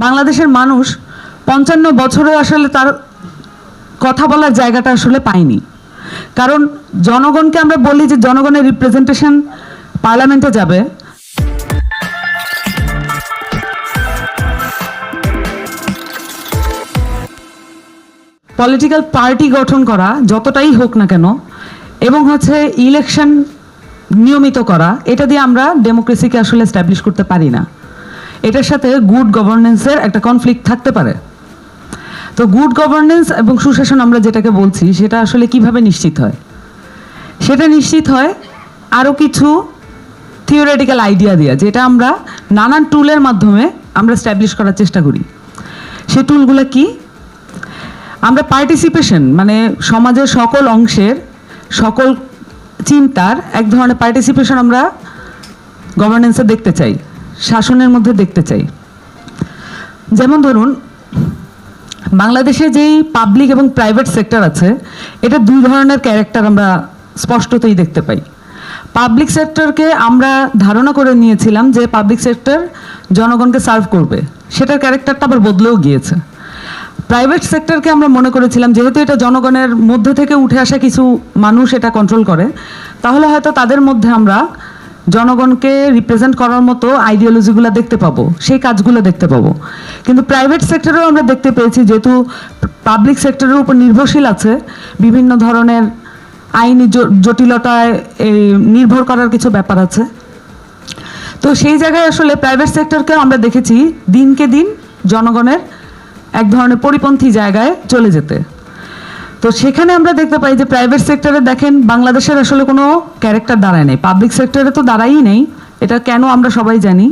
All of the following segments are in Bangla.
বাংলাদেশের মানুষ ৫৫ বছরে আসলে তার কথা বলার জায়গাটা আসলে পায়নি। কারণ জনগণকে আমরা বলি যে জনগণের রিপ্রেজেন্টেশন পার্লামেন্টে যাবে, পলিটিক্যাল পার্টি গঠন করা যতটাই হোক না কেন এবং ইলেকশন নিয়মিত করা, এটা দিয়ে আমরা ডেমোক্রেসিকে আসলে এস্টাবলিশ করতে পারি না। এটার সাথে গুড গভর্নেন্সের একটা কনফ্লিক্ট থাকতে পারে। তো গুড গভর্নেন্স এবং সুশাসন আমরা যেটাকে বলছি সেটা আসলে কিভাবে নিশ্চিত হয়? সেটা নিশ্চিত হয় আরও কিছু থিওরিটিক্যাল আইডিয়া দিয়ে, যেটা আমরা নানান টুলের মাধ্যমে আমরা এস্টাবলিশ করার চেষ্টা করি। সেই টুলগুলো কি? আমরা পার্টিসিপেশন, মানে সমাজের সকল অংশের সকল চিন্তার এক ধরনের পার্টিসিপেশন আমরা গভর্নেন্সে দেখতে চাই, শাসনের মধ্যে দেখতে চাই। যেমন ধরুন, বাংলাদেশে যেই পাবলিক এবং প্রাইভেট সেক্টর আছে, এটা দুই ধরনের ক্যারেক্টার আমরা স্পষ্টতই দেখতে পাই। পাবলিক সেক্টরকে আমরা ধারণা করে নিয়েছিলাম যে পাবলিক সেক্টর জনগণকে সার্ভ করবে, সেটার ক্যারেক্টারটা আবার বদলেও গিয়েছে। প্রাইভেট সেক্টরকে আমরা মনে করেছিলাম যেহেতু এটা জনগণের মধ্যে থেকে উঠে আসা কিছু মানুষ এটা কন্ট্রোল করে, তাহলে হয়তো তাদের মধ্যে আমরা জনগণকে রিপ্রেজেন্ট করার মতো আইডিওলজিগুলো দেখতে পাবো, সেই কাজগুলো দেখতে পাবো। কিন্তু প্রাইভেট সেক্টরেও আমরা দেখতে পেয়েছি যেহেতু পাবলিক সেক্টরের উপর নির্ভরশীল আছে, বিভিন্ন ধরনের আইনি জটিলতায় নির্ভর করার কিছু ব্যাপার আছে। তো সেই জায়গায় আসলে প্রাইভেট সেক্টরকেও আমরা দেখেছি দিনকে দিন জনগণের এক ধরনের পরিপন্থী জায়গায় চলে যেতে। তো সেখানে আমরা দেখতে পাই যে প্রাইভেট সেক্টরে দেখেন বাংলাদেশের আসলে কোনো ক্যারেক্টার দাঁড়ায় নেই, পাবলিক সেক্টরে তো দাঁড়ায়ই নেই, এটা কেন আমরা সবাই জানি।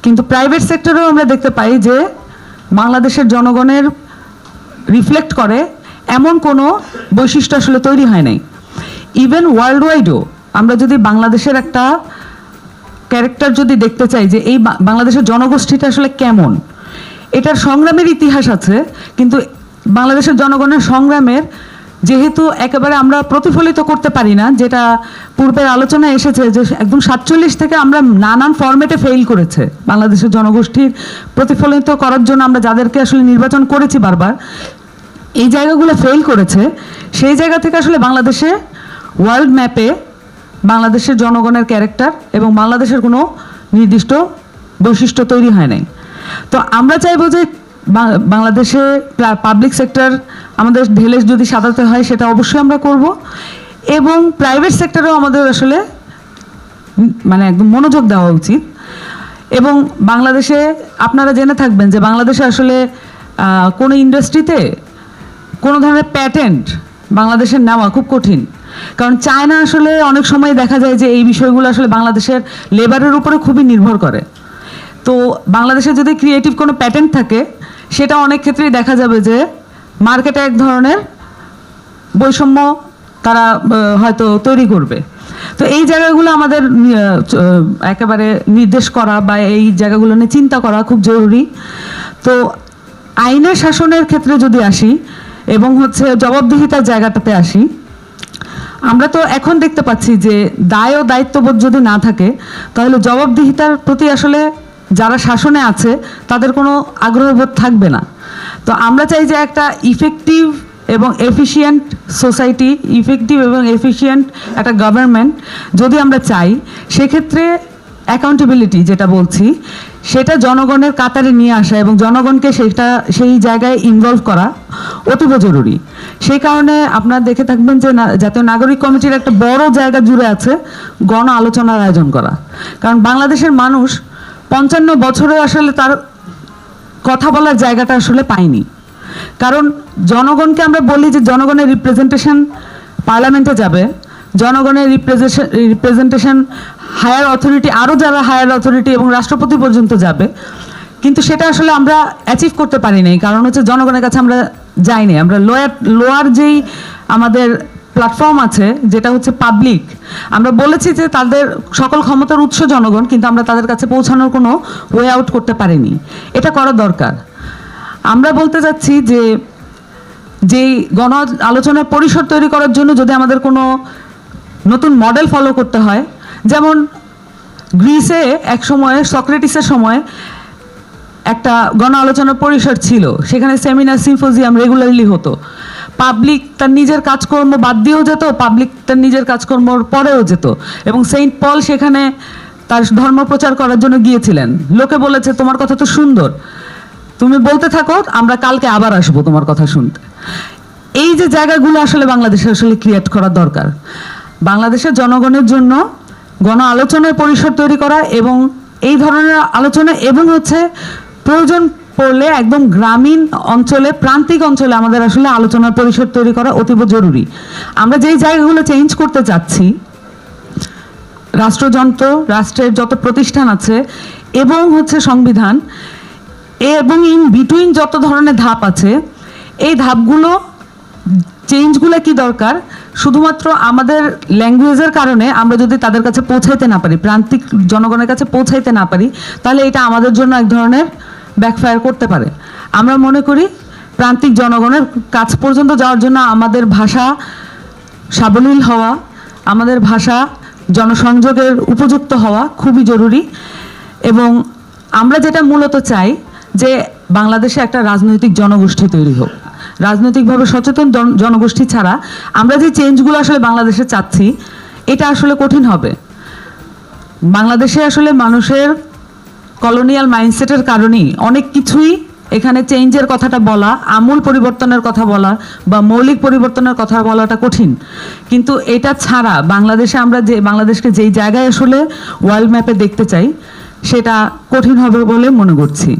কিন্তু প্রাইভেট সেক্টরেও আমরা দেখতে পাই যে বাংলাদেশের জনগণের রিফ্লেক্ট করে এমন কোনো বৈশিষ্ট্য আসলে তৈরি হয় নাই। ইভেন ওয়ার্ল্ড ওয়াইডও আমরা যদি বাংলাদেশের একটা ক্যারেক্টার যদি দেখতে চাই যে এই বাংলাদেশের জনগোষ্ঠীটা আসলে কেমন, এটার সংগ্রামের ইতিহাস আছে, কিন্তু বাংলাদেশের জনগণের সংগ্রামের যেহেতু একেবারে আমরা প্রতিফলিত করতে পারি না, যেটা পূর্বের আলোচনায় এসেছে যে একদম 47 থেকে আমরা নানান ফরম্যাটে ফেইল করেছে বাংলাদেশের জনগোষ্ঠীর প্রতিফলিত করার জন্য আমরা যাদেরকে আসলে নির্বাচন করেছি বারবার, এই জায়গাগুলো ফেইল করেছে। সেই জায়গা থেকে আসলে বাংলাদেশে ওয়ার্ল্ড ম্যাপে বাংলাদেশের জনগণের ক্যারেক্টার এবং বাংলাদেশের কোনো নির্দিষ্ট বৈশিষ্ট্য তৈরি হয় নাই। তো আমরা চাইবো যে বাংলাদেশে পাবলিক সেক্টর আমাদের ঢেলে যদি সাজাতে হয় সেটা অবশ্যই আমরা করব, এবং প্রাইভেট সেক্টরেও আমাদের আসলে মানে একদম মনোযোগ দেওয়া উচিত। এবং বাংলাদেশে আপনারা জেনে থাকবেন যে বাংলাদেশে আসলে কোনো ইন্ডাস্ট্রিতে কোনো ধরনের প্যাটেন্ট বাংলাদেশের নেওয়া খুব কঠিন, কারণ চায়না আসলে অনেক সময় দেখা যায় যে এই বিষয়গুলো আসলে বাংলাদেশের লেবারের উপরে খুবই নির্ভর করে। তো বাংলাদেশে যদি ক্রিয়েটিভ কোনো প্যাটেন্ট থাকে, সেটা অনেক ক্ষেত্রেই দেখা যাবে যে মার্কেটে এক ধরনের বৈষম্য তারা হয়তো তৈরি করবে। তো এই জায়গাগুলো আমাদের একেবারে নির্দেশ করা বা এই জায়গাগুলো নিয়ে চিন্তা করা খুব জরুরি। তো আইনের শাসনের ক্ষেত্রে যদি আসি এবং জবাবদিহিতার জায়গাটাতে আসি, আমরা তো এখন দেখতে পাচ্ছি যে দায় ও দায়িত্ববোধ যদি না থাকে তাহলে জবাবদিহিতার প্রতি আসলে যারা শাসনে আছে তাদের কোনো আগ্রহবোধ থাকবে না। তো আমরা চাই যে একটা ইফেক্টিভ এবং এফিশিয়েন্ট সোসাইটি, ইফেক্টিভ এবং এফিশিয়েন্ট একটা গভর্নমেন্ট যদি আমরা চাই, সেক্ষেত্রে অ্যাকাউন্টেবিলিটি যেটা বলছি সেটা জনগণের কাতারে নিয়ে আসা এবং জনগণকে সেই জায়গায় ইনভলভ করা অতীব জরুরি। সেই কারণে আপনারা দেখে থাকবেন যে জাতীয় নাগরিক কমিটির একটা বড় জায়গা জুড়ে আছে গণ আলোচনার আয়োজন করা। কারণ বাংলাদেশের মানুষ ৫৫ বছরে আসলে তার কথা বলার জায়গাটা আসলে পায়নি। কারণ জনগণকে আমরা বলি যে জনগণের রিপ্রেজেন্টেশন পার্লামেন্টে যাবে, জনগণের রিপ্রেজেন্টেশন হায়ার অথরিটি, আরও যারা হায়ার অথরিটি এবং রাষ্ট্রপতি পর্যন্ত যাবে, কিন্তু সেটা আসলে আমরা অ্যাচিভ করতে পারি নাই। কারণ জনগণের কাছে আমরা যাইনি। আমরা লোয়ার যেই আমাদের প্ল্যাটফর্ম আছে যেটা পাবলিক, আমরা বলেছি যে তাদের সকল ক্ষমতার উৎস জনগণ, কিন্তু আমরা তাদের কাছে পৌঁছানোর কোনো ওয়ে আউট করতে পারিনি। এটা করা দরকার। আমরা বলতে চাচ্ছি যে যেই গণ আলোচনার পরিসর তৈরি করার জন্য যদি আমাদের কোনো নতুন মডেল ফলো করতে হয়, যেমন গ্রিসে এক সময় সক্রেটিসের সময় একটা গণ আলোচনা পরিসর ছিল, সেখানে সেমিনার সিম্পোজিয়াম রেগুলারলি হতো। পাবলিক তার নিজের কাজকর্ম বাদ দিয়েও যেত, পাবলিক তার নিজের কাজকর্মর পরেও যেত, এবং সেন্ট পল সেখানে তার ধর্ম প্রচার করার জন্য গিয়েছিলেন। লোকে বলেছে তোমার কথা তো সুন্দর, তুমি বলতে থাকো, আমরা কালকে আবার আসবো তোমার কথা শুনতে। এই যে জায়গাগুলো আসলে বাংলাদেশে আসলে ক্রিয়েট করা দরকার, বাংলাদেশের জনগণের জন্য গণ আলোচনার পরিসর তৈরি করা, এবং এই ধরনের আলোচনা, এবং হচ্ছে প্রয়োজন পড়লে একদম গ্রামীণ অঞ্চলে, প্রান্তিক অঞ্চলে আমাদের আসলে আলোচনার পরিসর তৈরি করা অতীব জরুরি। আমরা যেই জায়গাগুলো চেঞ্জ করতে চাচ্ছি, রাষ্ট্রযন্ত্র, রাষ্ট্রের যত প্রতিষ্ঠান আছে এবং হচ্ছে সংবিধান, এবং ইন বিটুইন যত ধরনের ধাপ আছে, এই ধাপগুলো চেঞ্জগুলো কি দরকার, শুধুমাত্র আমাদের ল্যাঙ্গুয়েজের কারণে আমরা যদি তাদের কাছে পৌঁছাইতে না পারি, প্রান্তিক জনগণের কাছে পৌঁছাইতে না পারি, তাহলে এটা আমাদের জন্য এক ধরনের ব্যাকফায়ার করতে পারে। আমরা মনে করি প্রান্তিক জনগণের কাছ পর্যন্ত যাওয়ার জন্য আমাদের ভাষা সাবলীল হওয়া, আমাদের ভাষা জনসংযোগের উপযুক্ত হওয়া খুবই জরুরি। এবং আমরা যেটা মূলত চাই যে বাংলাদেশে একটা রাজনৈতিক জনগোষ্ঠী তৈরি হোক। রাজনৈতিকভাবে সচেতন জনগোষ্ঠী ছাড়া আমরা যে চেঞ্জগুলো আসলে বাংলাদেশে চাচ্ছি, এটা আসলে কঠিন হবে। বাংলাদেশে আসলে মানুষের কলোনিয়াল মাইন্ডসেটের কারণেই অনেক কিছুই এখানে চেঞ্জের কথাটা বলা, আমূল পরিবর্তনের কথা বলা বা মৌলিক পরিবর্তনের কথা বলাটা কঠিন। কিন্তু এটা ছাড়া বাংলাদেশে আমরা যে বাংলাদেশকে যেই জায়গায় আসলে ওয়ার্ল্ড ম্যাপে দেখতে চাই, সেটা কঠিন হবে বলে মনে করছি।